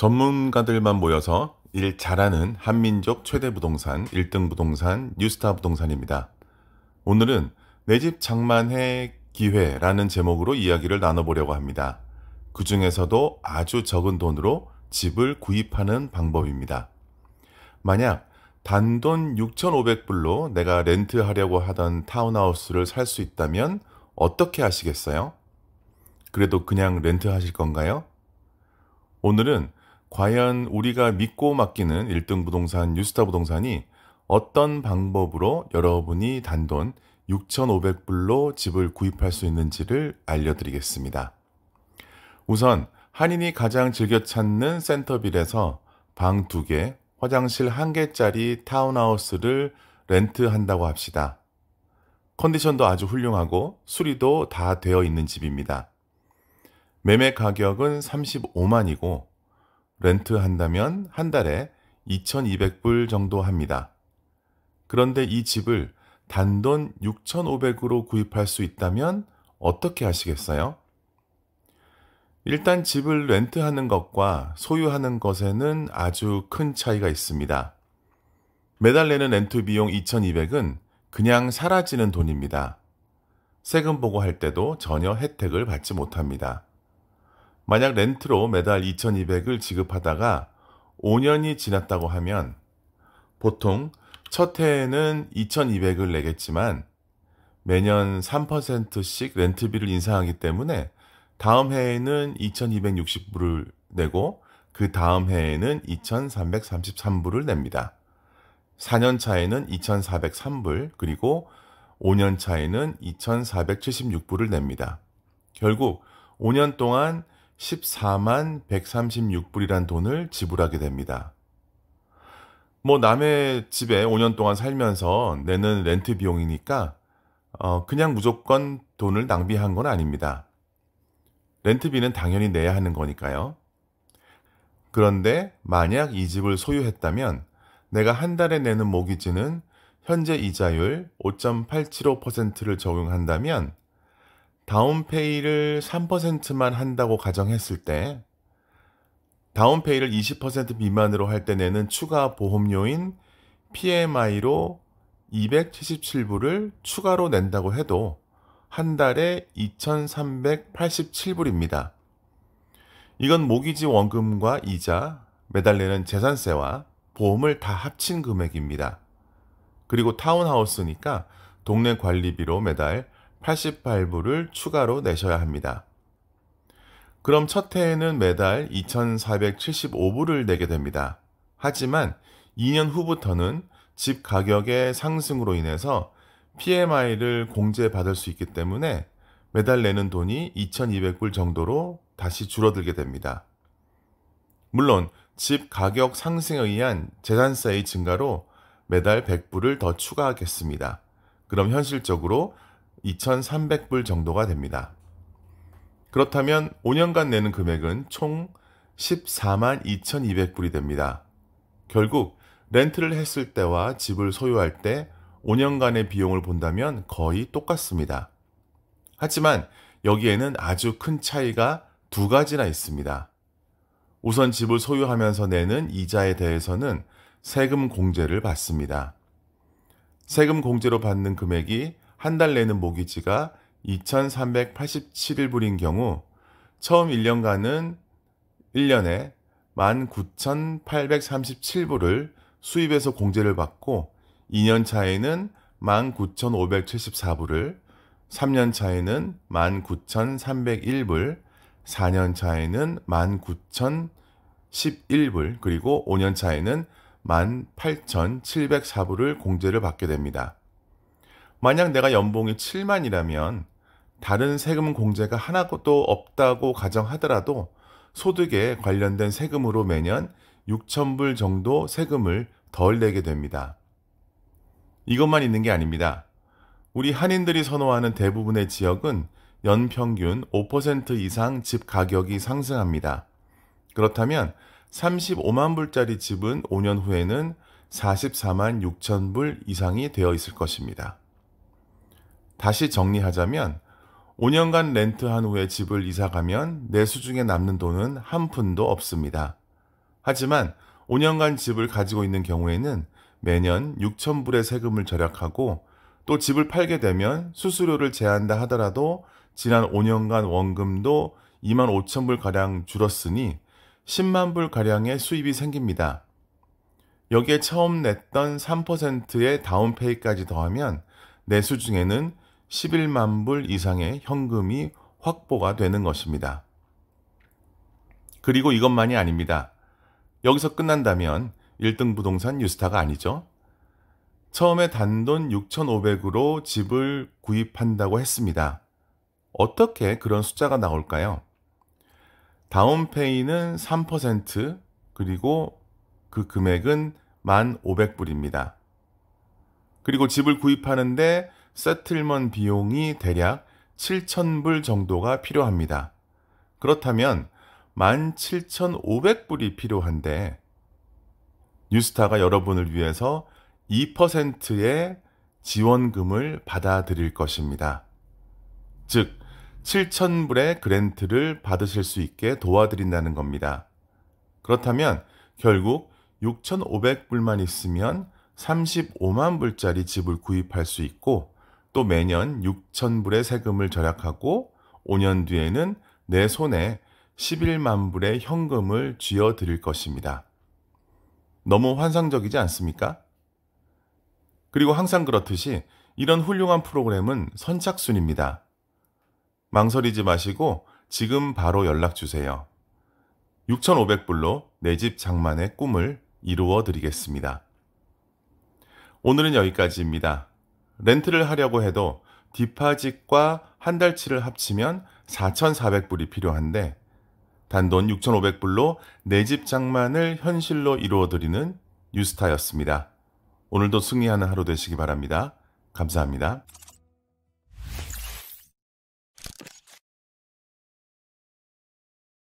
전문가들만 모여서 일 잘하는 한민족 최대 부동산 1등 부동산 뉴스타 부동산입니다. 오늘은 내 집 장만해 기회라는 제목으로 이야기를 나눠보려고 합니다. 그 중에서도 아주 적은 돈으로 집을 구입하는 방법입니다. 만약 단돈 6,500불로 내가 렌트하려고 하던 타운하우스를 살 수 있다면 어떻게 하시겠어요? 그래도 그냥 렌트하실 건가요? 오늘은 과연 우리가 믿고 맡기는 1등 부동산 뉴스타 부동산이 어떤 방법으로 여러분이 단돈 6,500불로 집을 구입할 수 있는지를 알려드리겠습니다. 우선 한인이 가장 즐겨 찾는 센터빌에서 방 2개, 화장실 1개짜리 타운하우스를 렌트한다고 합시다. 컨디션도 아주 훌륭하고 수리도 다 되어 있는 집입니다. 매매 가격은 35만이고 렌트한다면 한 달에 2,200불 정도 합니다. 그런데 이 집을 단돈 6,500으로 구입할 수 있다면 어떻게 하시겠어요? 일단 집을 렌트하는 것과 소유하는 것에는 아주 큰 차이가 있습니다. 매달 내는 렌트 비용 2,200은 그냥 사라지는 돈입니다. 세금 보고할 때도 전혀 혜택을 받지 못합니다. 만약 렌트로 매달 2,200을 지급하다가 5년이 지났다고 하면 보통 첫 해에는 2,200을 내겠지만 매년 3%씩 렌트비를 인상하기 때문에 다음 해에는 2,260불을 내고 그 다음 해에는 2,333불을 냅니다. 4년 차에는 2,403불 그리고 5년 차에는 2,476불을 냅니다. 결국 5년 동안 14만 136불이란 돈을 지불하게 됩니다. 남의 집에 5년 동안 살면서 내는 렌트 비용이니까 그냥 무조건 돈을 낭비한 건 아닙니다. 렌트비는 당연히 내야 하는 거니까요. 그런데 만약 이 집을 소유했다면 내가 한 달에 내는 모기지는 현재 이자율 5.875%를 적용한다면 다운페이를 3%만 한다고 가정했을 때 다운페이를 20% 미만으로 할 때 내는 추가 보험료인 PMI로 277불을 추가로 낸다고 해도 한 달에 2,387불입니다. 이건 모기지 원금과 이자, 매달 내는 재산세와 보험을 다 합친 금액입니다. 그리고 타운하우스니까 동네 관리비로 매달 88불을 추가로 내셔야 합니다. 그럼 첫 해에는 매달 2,475불을 내게 됩니다. 하지만 2년 후부터는 집 가격의 상승으로 인해서 PMI를 공제받을 수 있기 때문에 매달 내는 돈이 2,200불 정도로 다시 줄어들게 됩니다. 물론 집 가격 상승에 의한 재산세의 증가로 매달 100불을 더 추가하겠습니다. 그럼 현실적으로 2,300불 정도가 됩니다. 그렇다면 5년간 내는 금액은 총 14만 2,200불이 됩니다. 결국 렌트를 했을 때와 집을 소유할 때 5년간의 비용을 본다면 거의 똑같습니다. 하지만 여기에는 아주 큰 차이가 두 가지나 있습니다. 우선 집을 소유하면서 내는 이자에 대해서는 세금 공제를 받습니다. 세금 공제로 받는 금액이 한 달 내는 모기지가 2,387불인 경우 처음 1년간은 1년에 19,837불을 수입에서 공제를 받고 2년 차에는 19,574불을, 3년 차에는 19,301불, 4년 차에는 19,011불, 그리고 5년 차에는 18,704불을 공제를 받게 됩니다. 만약 내가 연봉이 7만이라면 다른 세금 공제가 하나도 없다고 가정하더라도 소득에 관련된 세금으로 매년 6,000불 정도 세금을 덜 내게 됩니다. 이것만 있는 게 아닙니다. 우리 한인들이 선호하는 대부분의 지역은 연평균 5% 이상 집 가격이 상승합니다. 그렇다면 35만 불짜리 집은 5년 후에는 44만 6천 불 이상이 되어 있을 것입니다. 다시 정리하자면 5년간 렌트한 후에 집을 이사가면 내 수중에 남는 돈은 한 푼도 없습니다. 하지만 5년간 집을 가지고 있는 경우에는 매년 6,000불의 세금을 절약하고 또 집을 팔게 되면 수수료를 제한다 하더라도 지난 5년간 원금도 25,000불가량 줄었으니 10만 불가량의 수입이 생깁니다. 여기에 처음 냈던 3%의 다운페이까지 더하면 내수 중에는 11만 불 이상의 현금이 확보가 되는 것입니다. 그리고 이것만이 아닙니다. 여기서 끝난다면 1등 부동산 유스타가 아니죠. 처음에 단돈 6,500으로 집을 구입한다고 했습니다. 어떻게 그런 숫자가 나올까요? 다운페이는 3%, 그리고 그 금액은 1,500불입니다. 그리고 집을 구입하는데 세틀먼 비용이 대략 7,000불 정도가 필요합니다. 그렇다면 17,500불이 필요한데 뉴스타가 여러분을 위해서 2%의 지원금을 받아들일 것입니다. 즉 7,000불의 그랜트를 받으실 수 있게 도와드린다는 겁니다. 그렇다면 결국 6,500불만 있으면 35만 불짜리 집을 구입할 수 있고 또 매년 6,000불의 세금을 절약하고 5년 뒤에는 내 손에 11만 불의 현금을 쥐어 드릴 것입니다. 너무 환상적이지 않습니까? 그리고 항상 그렇듯이 이런 훌륭한 프로그램은 선착순입니다. 망설이지 마시고 지금 바로 연락 주세요. 6,500불로 내 집 장만의 꿈을 이루어 드리겠습니다. 오늘은 여기까지입니다. 렌트를 하려고 해도 디파짓과 한 달치를 합치면 4,400불이 필요한데 단돈 6,500불로 내 집 장만을 현실로 이루어 드리는 뉴스타였습니다. 오늘도 승리하는 하루 되시기 바랍니다. 감사합니다.